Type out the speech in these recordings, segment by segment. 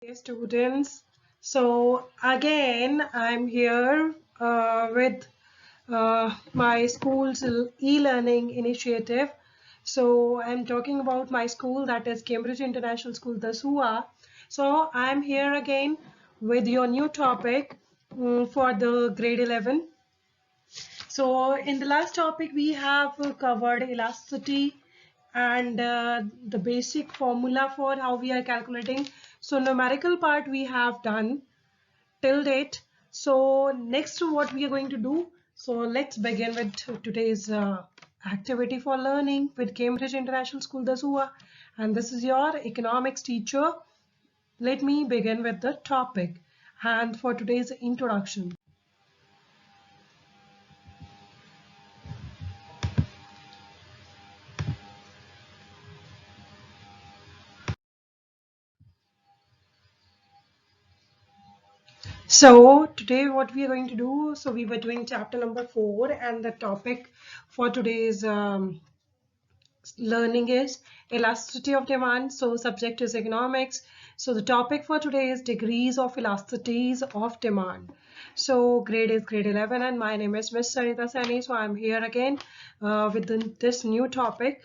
Hey students, so again I'm here with my school's e-learning initiative. So I'm talking about my school, that is Cambridge International School, the SUA. So I'm here again with your new topic for the grade 11. So in the last topic we have covered elasticity and the basic formula for how we are calculating. So numerical part we have done till date. So next what we are going to do, so let's begin with today's activity for learning with Cambridge International School, the SUA, and this is your economics teacher. Let me begin with the topic and for today's introduction. So today what we are going to do, so we were doing chapter number 4 and the topic for today's learning is elasticity of demand. So subject is economics. So the topic for today is degrees of elasticities of demand. So grade is grade 11 and my name is Miss Sarita Sani. So I'm here again with this new topic.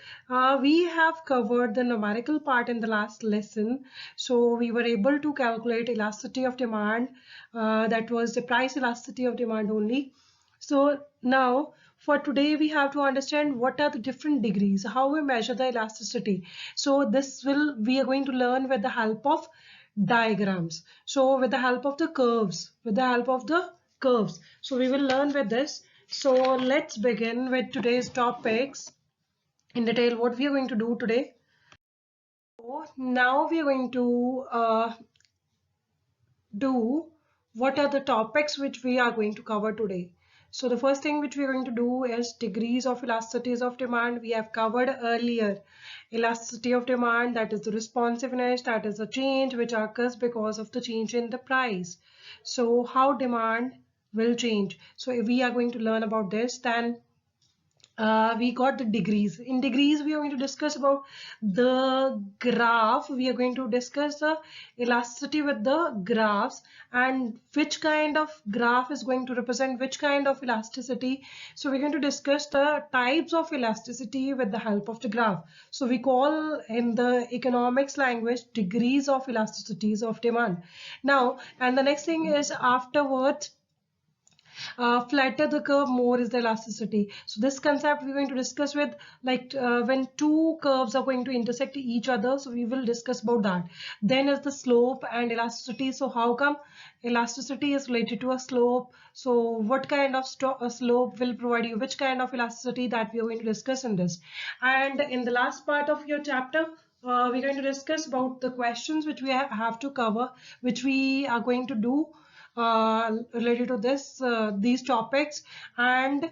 We have covered the numerical part in the last lesson. So we were able to calculate elasticity of demand. That was the price elasticity of demand only. So now for today we have to understand what are the different degrees, how we measure the elasticity. So we are going to learn with the help of diagrams. So with the help of the curves, So we will learn with this. So let's begin with today's topics in detail. What we are going to do today. So now we are going to do what are the topics which we are going to cover today. So the first thing which we are going to do is degrees of elasticities of demand. We have covered earlier elasticity of demand, that is the responsiveness, that is the change which occurs because of the change in the price. So how demand will change. So if we are going to learn about this, then we got the degrees. In degrees we are going to discuss about the graph. We are going to discuss the elasticity with the graphs and which kind of graph is going to represent which kind of elasticity. So we're going to discuss the types of elasticity with the help of the graph. So we call in the economics language degrees of elasticities of demand. Now, and the next thing is afterwards, flatter the curve, more is the elasticity. So this concept we're going to discuss with when two curves are going to intersect each other. So we will discuss about that. Then is the slope and elasticity. So how come elasticity is related to a slope? So what kind of slope will provide you which kind of elasticity, that we are going to discuss in this. And in the last part of your chapter, we're going to discuss about the questions which we have to cover, which we are going to do related to these topics and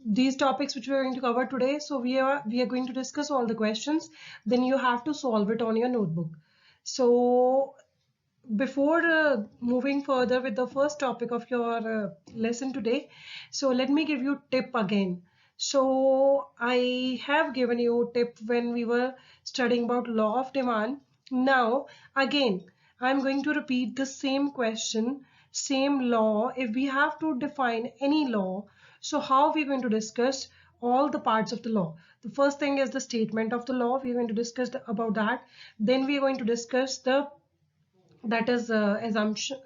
these topics which we are going to cover today. So we are going to discuss all the questions, then you have to solve it on your notebook. So before moving further with the first topic of your lesson today, so let me give you tip again. So I have given you tip when we were studying about law of demand. Now again I'm going to repeat the same question, same law. If we have to define any law, so how we are going to discuss all the parts of the law. The first thing is the statement of the law. We are going to discuss about that. Then we are going to discuss that is assumption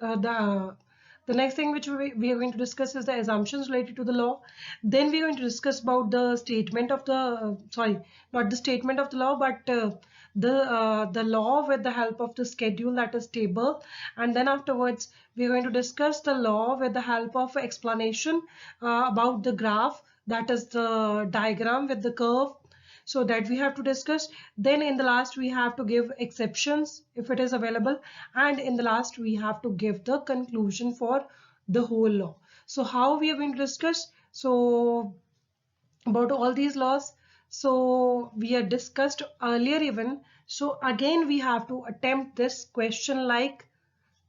the next thing which we are going to discuss is the assumptions related to the law. Then we are going to discuss about the statement of the sorry, not the statement of the law, but the law with the help of the schedule, that is table. And then afterwards we are going to discuss the law with the help of explanation about the graph, that is the diagram with the curve, so that we have to discuss. Then in the last we have to give exceptions if it is available, and in the last we have to give the conclusion for the whole law. So how we are going to discuss so about all these laws, so we are discussed earlier even. So again we have to attempt this question like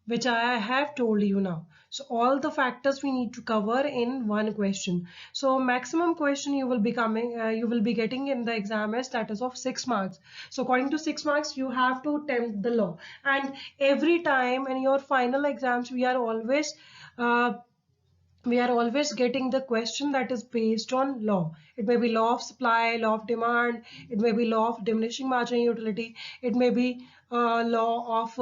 which I have told you now. So all the factors we need to cover in one question. So maximum question you will be getting in the exam is that is of 6 marks. So according to 6 marks, you have to attempt the law. And every time in your final exams, uh, we are always getting the question that is based on law. It may be law of supply, law of demand, it may be law of diminishing marginal utility, it may be law of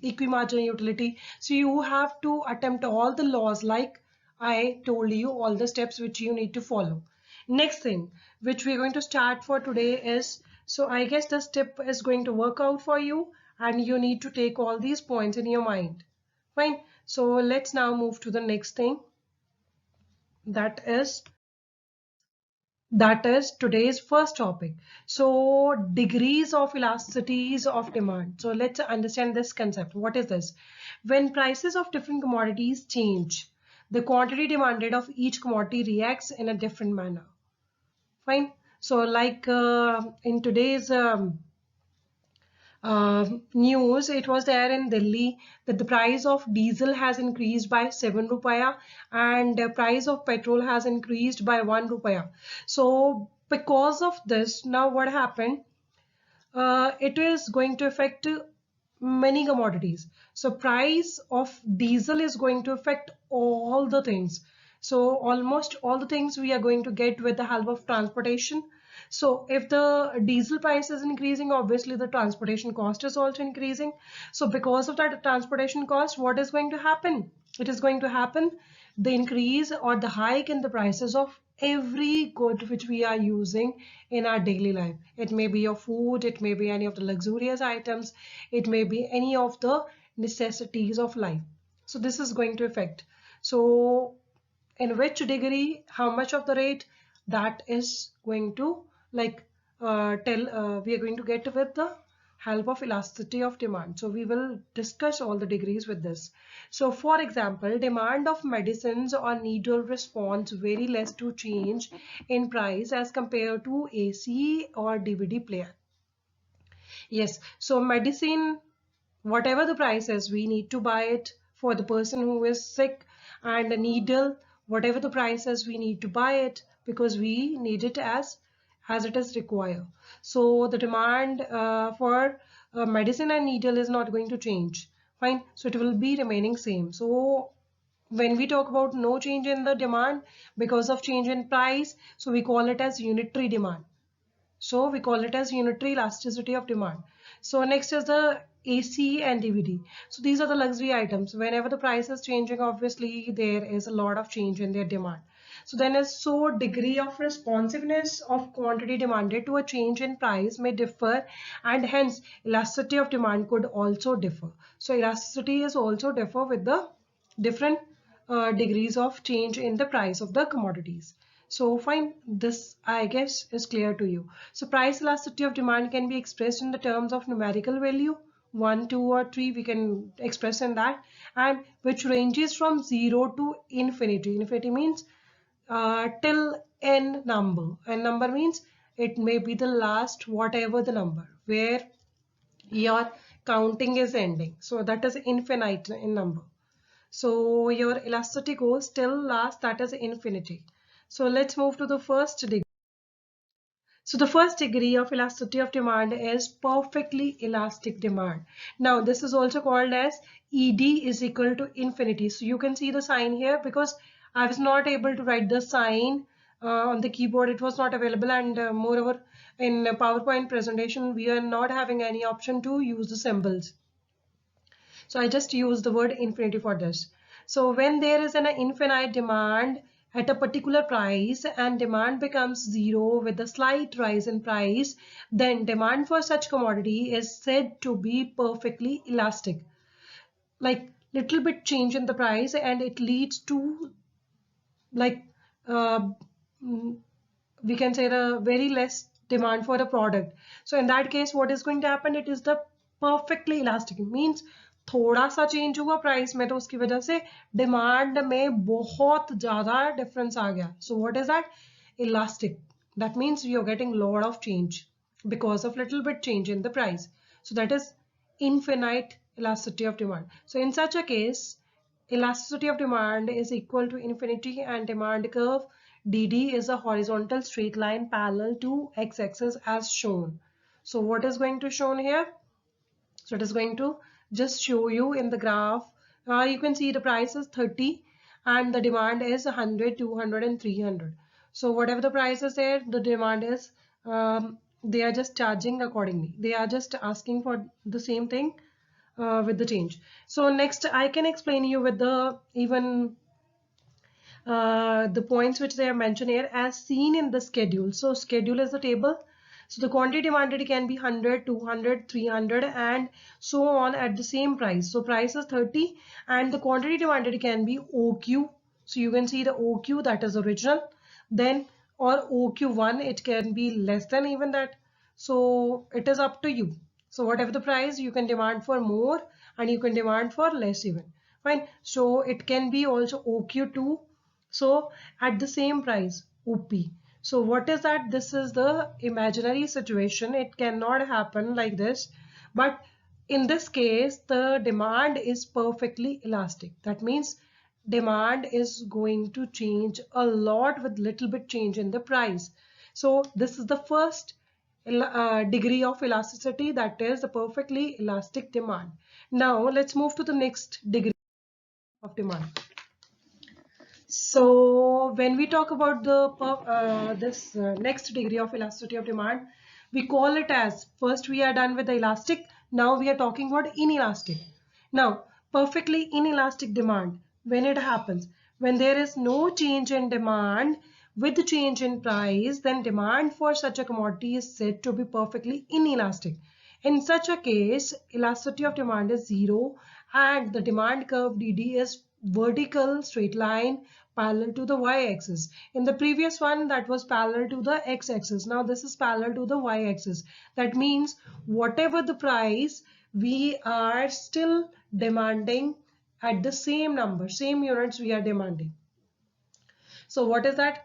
equimarginal utility. So you have to attempt all the laws like I told you, all the steps which you need to follow. Next thing which we're going to start for today is, so I guess this tip is going to work out for you and you need to take all these points in your mind. Fine. So let's now move to the next thing, that is today's first topic. So degrees of elasticities of demand. So let's understand this concept. What is this? When prices of different commodities change, the quantity demanded of each commodity reacts in a different manner. Fine. So like in today's news, it was there in Delhi that the price of diesel has increased by 7 rupiah and the price of petrol has increased by 1 rupiah. So because of this, now what happened? It is going to affect many commodities. So price of diesel is going to affect all the things. So almost all the things we are going to get with the help of transportation. So if the diesel price is increasing, obviously the transportation cost is also increasing. So because of that transportation cost, what is going to happen? It is going to happen the increase or the hike in the prices of every good which we are using in our daily life. It may be your food, it may be any of the luxurious items, it may be any of the necessities of life. So this is going to affect. So in which degree, how much of the rate, that is going to like we are going to get with the help of elasticity of demand. So we will discuss all the degrees with this. So for example, demand of medicines or needle responds very less to change in price as compared to AC or DVD player. Yes, so medicine, whatever the price is, we need to buy it for the person who is sick, and a needle, whatever the price is, we need to buy it because we need it as it is required. So the demand for medicine and needle is not going to change. Fine, so it will be remaining same. So when we talk about no change in the demand because of change in price, so we call it as unitary demand. So we call it as unitary elasticity of demand. So next is the AC and DVD. So these are the luxury items. Whenever the price is changing, obviously there is a lot of change in their demand. So then is so degree of responsiveness of quantity demanded to a change in price may differ, and hence elasticity of demand could also differ. So elasticity is also differ with the different degrees of change in the price of the commodities. So fine, this I guess is clear to you. So price elasticity of demand can be expressed in the terms of numerical value, 1, 2 or 3 we can express in that, and which ranges from 0 to infinity. Infinity means till n number. N number means it may be the last whatever the number where your counting is ending. So that is infinite in number. So your elasticity goes till last, that is infinity. So let's move to the first degree. So the first degree of elasticity of demand is perfectly elastic demand. Now this is also called as ED is equal to infinity. So you can see the sign here because I was not able to write the sign on the keyboard. It was not available, and moreover in PowerPoint presentation we are not having any option to use the symbols. So I just use the word infinity for this. So when there is an infinite demand at a particular price and demand becomes zero with a slight rise in price, then demand for such commodity is said to be perfectly elastic. Like little bit change in the price and it leads to like uh, mm, we can say the very less demand for the product. So in that case what is going to happen, it is the perfectly elastic. It means थोड़ा सा change हुआ price में तो उसकी वजह से demand में बहुत ज्यादा डिफरेंस आ गया. So what is that? Elastic. That means you're getting lot of change because of little bit change in the price. So that is infinite elasticity of demand. So in such a case, elasticity of demand is equal to infinity, and demand curve DD is a horizontal straight line parallel to x-axis as shown. So what is going to shown here? So it is going to just show you in the graph. You can see the price is 30 and the demand is 100, 200 and 300. So whatever the price is there, the demand is, they are just charging accordingly. They are just asking for the same thing with the change. So next I can explain you with the even the points which they are mentioned here as seen in the schedule. So schedule is the table. So the quantity demanded can be 100, 200, 300 and so on at the same price. So price is 30 and the quantity demanded can be OQ. So you can see the OQ, that is original. Then or OQ1, it can be less than even that. So it is up to you. So whatever the price, you can demand for more and you can demand for less even. Fine. So it can be also OQ2. So at the same price, OP. So what is that? This is the imaginary situation. It cannot happen like this. But in this case, the demand is perfectly elastic. That means demand is going to change a lot with little bit change in the price. So this is the first degree of elasticity, that is the perfectly elastic demand. Now let's move to the next degree of demand. So when we talk about the this next degree of elasticity of demand, we call it as, first we are done with the elastic, now we are talking about inelastic. Now perfectly inelastic demand, when it happens, when there is no change in demand with the change in price, then demand for such a commodity is said to be perfectly inelastic. In such a case, elasticity of demand is zero and the demand curve DD is vertical straight line parallel to the y-axis. In the previous one, that was parallel to the x-axis. Now this is parallel to the y-axis. That means whatever the price, we are still demanding at the same number, same units we are demanding. So what is that?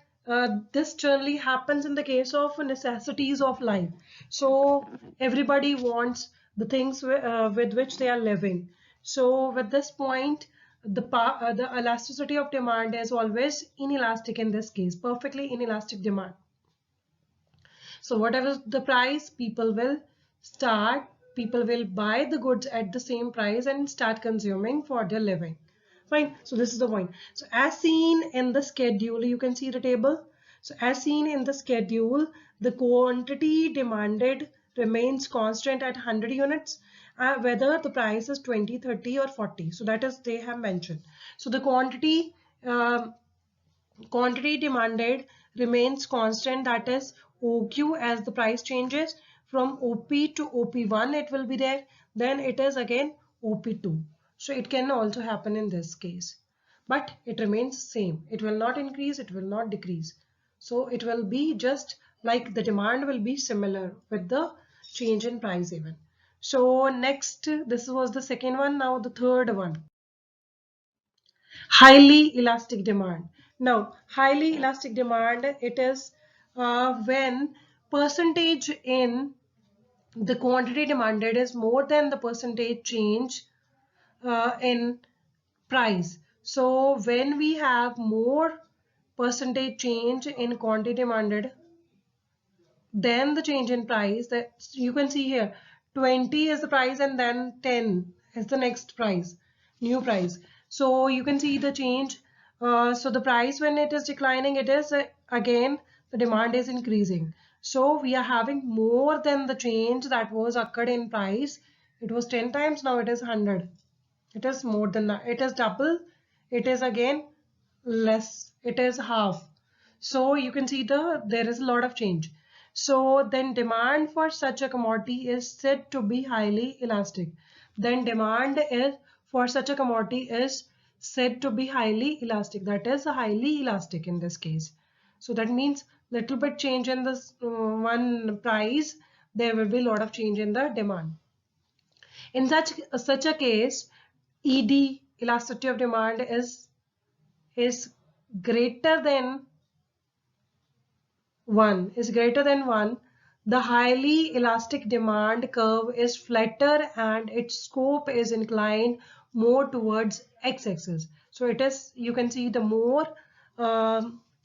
This generally happens in the case of necessities of life. So everybody wants the things with which they are living. So with this point, the elasticity of demand is always inelastic in this case, perfectly inelastic demand. So whatever the price, people will buy the goods at the same price and start consuming for their living. Fine. So this is the point. So as seen in the schedule, you can see the table. So as seen in the schedule, the quantity demanded remains constant at 100 units, whether the price is 20, 30 or 40. So that is they have mentioned. So the quantity demanded remains constant, that is OQ, as the price changes from OP to OP1 it will be there, then it is again OP2. So it can also happen in this case, but it remains same. It will not increase, it will not decrease. So it will be just like the demand will be similar with the change in price even. So next, this was the second one. Now the third one, highly elastic demand. Now highly elastic demand, it is when percentage in the quantity demanded is more than the percentage change in price. So when we have more percentage change in quantity demanded then the change in price, that you can see here 20 is the price and then 10 is the next price, new price. So you can see the change. So the price, when it is declining, it is again the demand is increasing. So we are having more than the change that was occurred in price. It was 10 times, now it is 100. It is more than that. It is double. It is again less. It is half. So you can see there is a lot of change. So then demand for such a commodity is said to be highly elastic. Then demand is for such a commodity is said to be highly elastic. That is highly elastic in this case. So that means little bit change in this one price, there will be a lot of change in the demand. In such a case, ED, elasticity of demand, is greater than 1, The highly elastic demand curve is flatter and its slope is inclined more towards x-axis. So it is, you can see, the more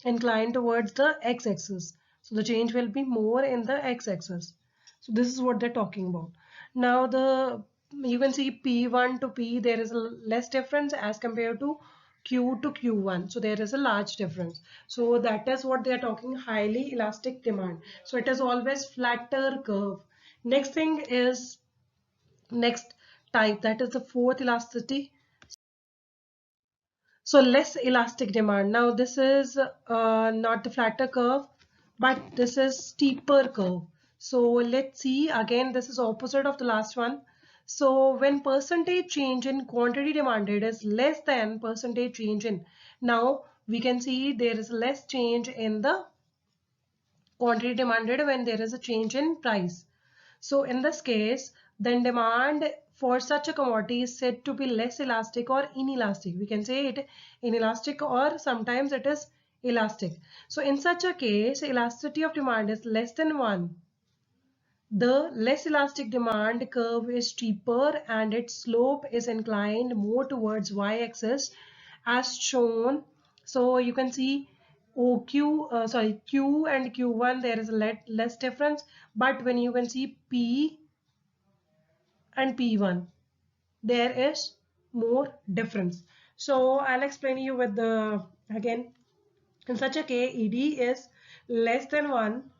inclined towards the x-axis. So the change will be more in the x-axis. So this is what they're talking about. Now you can see P1 to P, there is a less difference as compared to Q to Q1. So there is a large difference. So that is what they are talking, highly elastic demand. So it is always flatter curve. Next thing is next type, that is the fourth elasticity. So less elastic demand. Now this is not the flatter curve, but this is steeper curve. So let's see, again this is opposite of the last one. So when percentage change in quantity demanded is less than percentage change in, now we can see there is less change in the quantity demanded when there is a change in price. So in this case, then demand for such a commodity is said to be less elastic or inelastic. We can say it inelastic or sometimes it is elastic. So in such a case, elasticity of demand is less than 1. The less elastic demand curve is steeper and its slope is inclined more towards y-axis as shown. So you can see Q and Q1 there is a less difference, but when you can see P and P1 there is more difference. So I'll explain you with the again, in such a case ED is less than 1.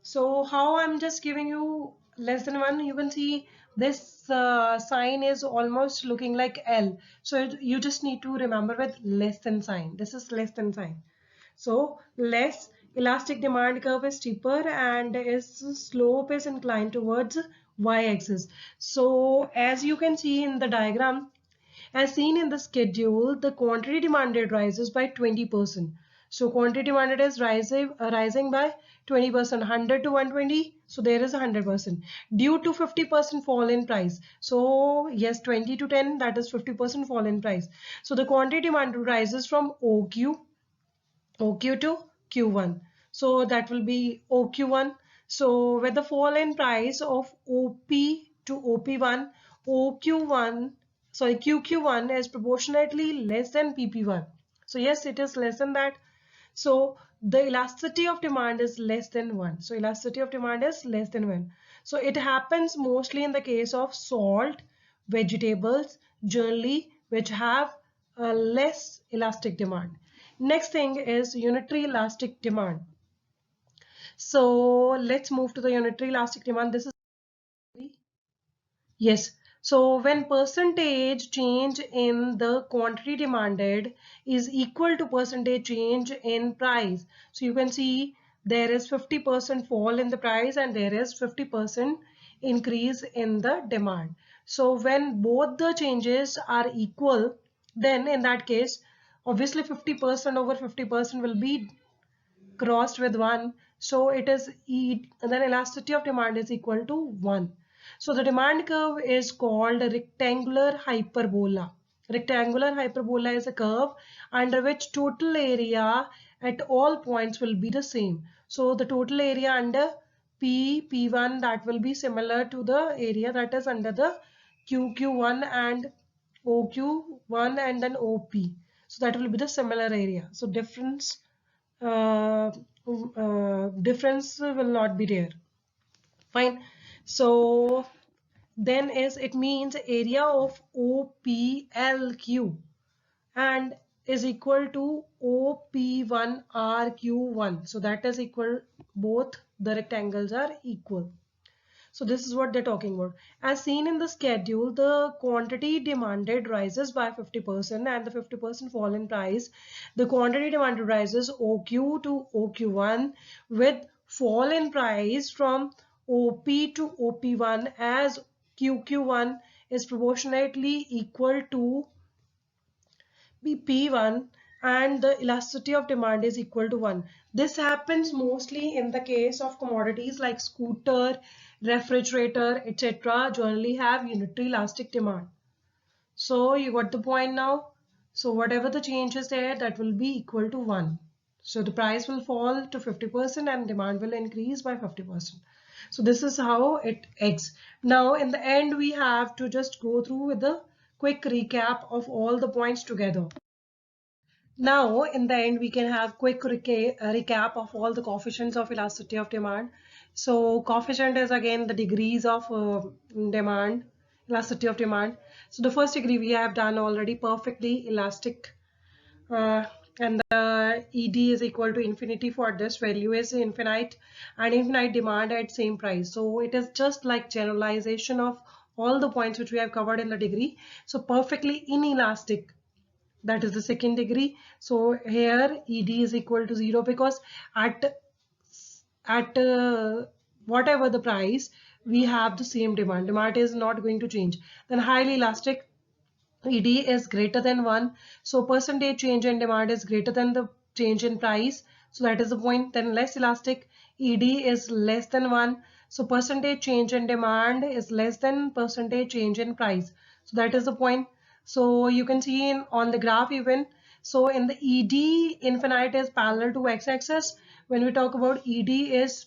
So how I'm just giving you less than 1, you can see this sign is almost looking like L. So you just need to remember with less than sign. This is less than sign. So less elastic demand curve is steeper and its slope is inclined towards y-axis. So as you can see in the diagram, as seen in the schedule, the quantity demanded rises by 20%. So quantity demanded is rising by 20%, 100 to 120. So there is 100% due to 50% fall in price. So yes, 20 to 10, that is 50% fall in price. So the quantity demanded rises from OQ to Q1. So that will be OQ1. So with the fall in price of OP to OP1, OQ1, sorry, QQ1 is proportionately less than PP1. So yes, it is less than that. So the elasticity of demand is less than 1. So elasticity of demand is less than 1. So it happens mostly in the case of salt, vegetables, generally which have a less elastic demand. Next thing is unitary elastic demand. So let's move to the unitary elastic demand. This is yes. So when percentage change in the quantity demanded is equal to percentage change in price. So you can see there is 50% fall in the price and there is 50% increase in the demand. So when both the changes are equal, then in that case, obviously 50% over 50% will be crossed with 1. So it is E, then elasticity of demand is equal to 1. So the demand curve is called rectangular hyperbola. Rectangular hyperbola is a curve under which total area at all points will be the same. So the total area under P1 that will be similar to the area that is under the QQ1 and OQ1 and then OP. So that will be the similar area. So uh, difference will not be there. Fine. So then is it means area of OPLQ and is equal to OP1RQ1. So that is equal, both the rectangles are equal. So this is what they're talking about. As seen in the schedule, the quantity demanded rises by 50% and the 50% fall in price. The quantity demanded rises OQ to OQ1 with fall in price from OP to OP1 as QQ1 is proportionately equal to P1 and the elasticity of demand is equal to 1. This happens mostly in the case of commodities like scooter, refrigerator, etc. generally have unitary elastic demand. So you got the point now. So whatever the change is there, that will be equal to 1. So the price will fall to 50% and demand will increase by 50%. So this is how it ends. Now in the end, we have to just go through with the quick recap of all the points together. Now, in the end, we can have quick recap of all the coefficients of elasticity of demand. So, coefficient is again the degrees of demand, elasticity of demand. So, the first degree we have done already, perfectly elastic, and the ED is equal to infinity. For this value is infinite, and infinite demand at same price. So, it is just like generalization of all the points which we have covered in the degree. So, perfectly inelastic, that is the second degree. So here ED is equal to 0 because at whatever the price, we have the same demand. Demand is not going to change. Then highly elastic, ED is greater than 1. So percentage change in demand is greater than the change in price. So that is the point. Then less elastic, ED is less than 1. So percentage change in demand is less than percentage change in price. So that is the point. So you can see on the graph even. So in the ED, infinite is parallel to x-axis. When we talk about ED is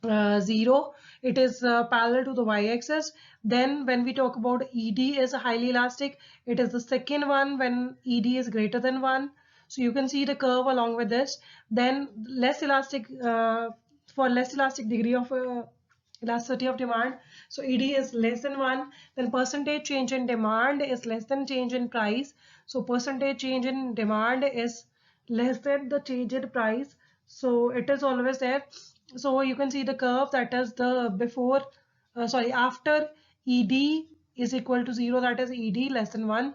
0, it is parallel to the y-axis. Then when we talk about ED is highly elastic, it is the second one when ED is greater than 1. So you can see the curve along with this. Then less elastic, for less elastic degree of elasticity of demand, so ED is less than 1. Then percentage change in demand is less than change in price. So percentage change in demand is less than the change in price. So it is always there. So you can see the curve, that is the before, sorry, after ED is equal to 0, that is ED less than 1.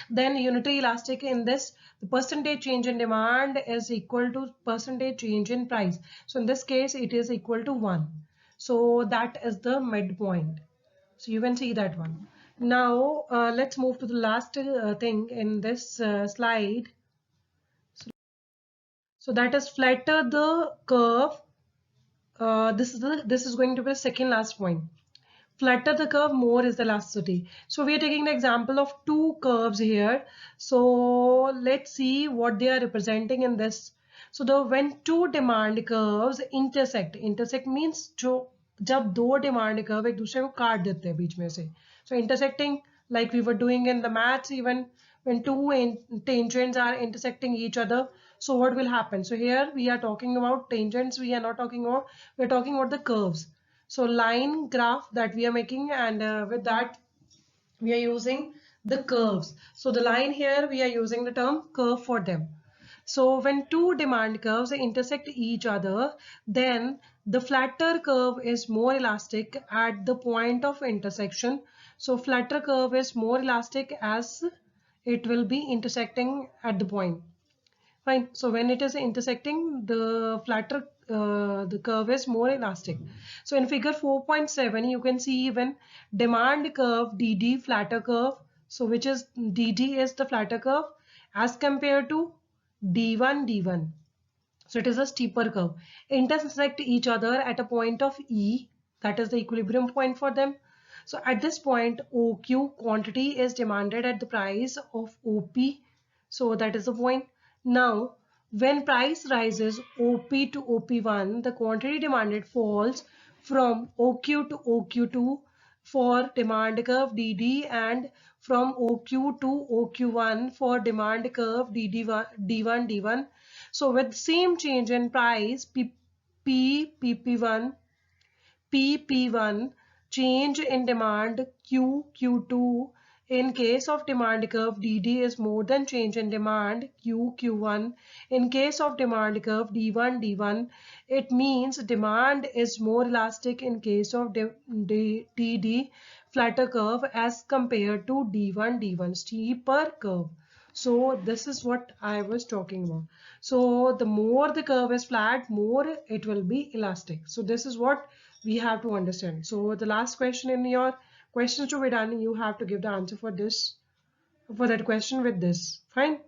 Then unitary elastic, in this, the percentage change in demand is equal to percentage change in price. So in this case, it is equal to 1. So that is the midpoint. So you can see that one. Now let's move to the last thing in this slide. So that is flatter the curve. This is going to be the second last point. Flatter the curve, more is the elasticity. So we are taking the example of two curves here. So let's see what they are representing in this. So the when two demand curves intersect means जो जब दो demand curve एक दूसरे को काट देते हैं बीच में से. So intersecting, like we were doing in the maths, even when two tangents are intersecting each other. So what will happen? So here we are talking about tangents. We are not talking about, we are talking about the curves. So line graph that we are making, and with that we are using the curves. So the line here, we are using the term curve for them. So when two demand curves intersect each other, then the flatter curve is more elastic at the point of intersection. So flatter curve is more elastic as it will be intersecting at the point. Fine. So when it is intersecting, the flatter the curve is more elastic. So in figure 4.7, you can see even demand curve DD flatter curve. So which is DD is the flatter curve as compared to D1 D1. So it is a steeper curve. Intersect each other at a point of E, that is the equilibrium point for them. So at this point, OQ quantity is demanded at the price of OP. So that is the point. Now, when price rises OP to OP1, the quantity demanded falls from OQ to OQ2 for demand curve DD, and from OQ to OQ1 for demand curve DD1, D1, D1. So with same change in price, PP1, PP1, change in demand Q2. In case of demand curve, DD is more than change in demand Q1. In case of demand curve D1, D1, it means demand is more elastic in case of DD flatter curve as compared to D1, D1 steeper curve. So this is what I was talking about. So the more the curve is flat, more it will be elastic. So this is what we have to understand. So the last question in your questions to be done, you have to give the answer for this, for that question with this. Fine.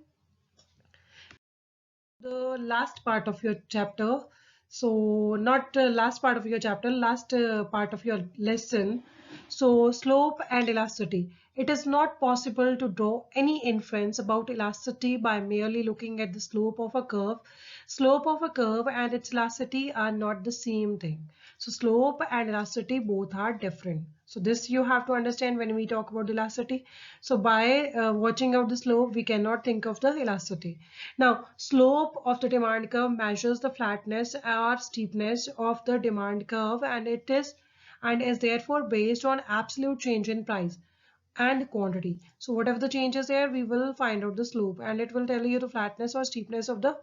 The last part of your chapter. So not last part of your chapter, last part of your lesson. So slope and elasticity. it is not possible to draw any inference about elasticity by merely looking at the slope of a curve. Slope of a curve and its elasticity are not the same thing. So slope and elasticity both are different. So this you have to understand when we talk about elasticity. So by watching out the slope, we cannot think of the elasticity. Now, slope of the demand curve measures the flatness or steepness of the demand curve, and is therefore based on absolute change in price and quantity. So whatever the change is there, we will find out the slope, and it will tell you the flatness or steepness of the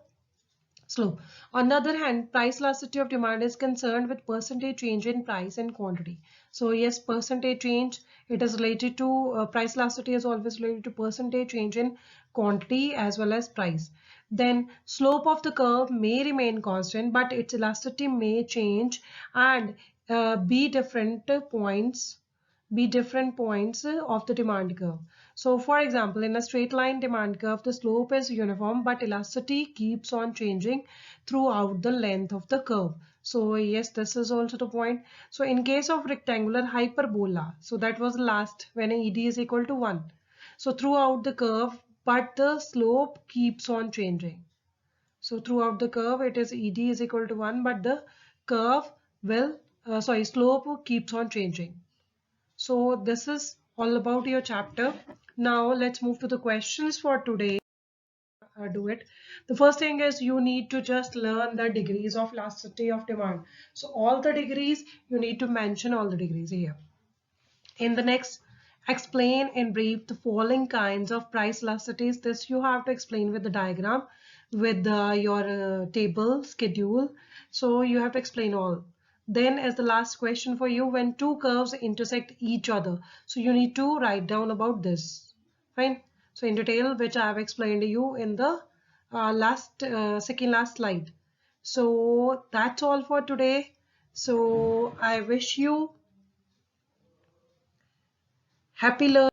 slope. On the other hand, price elasticity of demand is concerned with percentage change in price and quantity. So yes, percentage change, it is related to price elasticity is always related to percentage change in quantity as well as price. Then slope of the curve may remain constant, but its elasticity may change and be different points of the demand curve. So for example, in a straight line demand curve, the slope is uniform, but elasticity keeps on changing throughout the length of the curve. So yes, this is also the point. So in case of rectangular hyperbola, so that was last when ED is equal to 1. So throughout the curve, but the slope keeps on changing. So throughout the curve, it is ED is equal to 1, but the curve will, slope keeps on changing. So this is all about your chapter. Now let's move to the questions for today. Do it. The first thing is you need to just learn the degrees of elasticity of demand. So all the degrees, you need to mention all the degrees here. In the next, explain in brief the following kinds of price elasticities. This you have to explain with the diagram, with your table, schedule. So you have to explain all. Then as the last question for you, when two curves intersect each other, so you need to write down about this. Fine. So in detail, which I have explained to you in the second last slide. So that's all for today. So I wish you happy learning.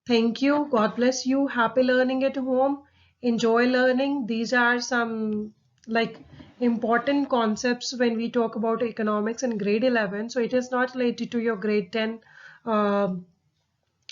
Thank you. God bless you. Happy learning at home. Enjoy learning. These are some like important concepts when we talk about economics in grade 11. So it is not related to your grade 10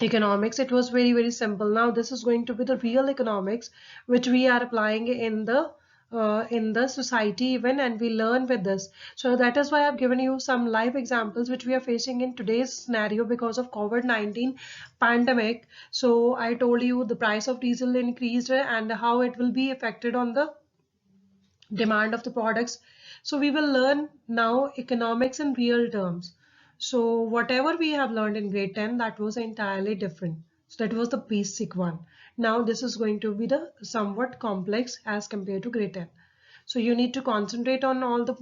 economics. It was very, very simple. Now this is going to be the real economics which we are applying in the society even, and we learn with this. So that is why I've given you some live examples which we are facing in today's scenario because of COVID-19 pandemic. So I told you the price of diesel increased and how it will be affected on the demand of the products. So we will learn now economics in real terms. So whatever we have learned in grade 10, that was entirely different. So that was the basic one. Now this is going to be the somewhat complex as compared to grade 10. So you need to concentrate on all the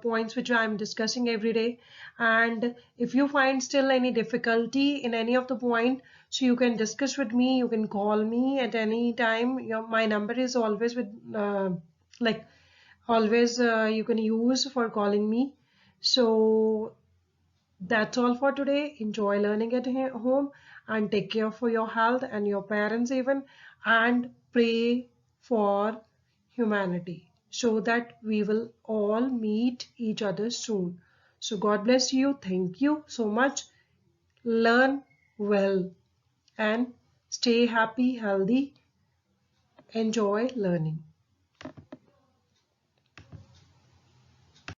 points which I am discussing every day. And if you find still any difficulty in any of the point, so you can discuss with me, you can call me at any time. My number is always with like always you can use for calling me. So that's all for today. Enjoy learning at home and take care for your health and your parents even, and pray for humanity so that we will all meet each other soon. So God bless you. Thank you so much. Learn well and stay happy, healthy. Enjoy learning.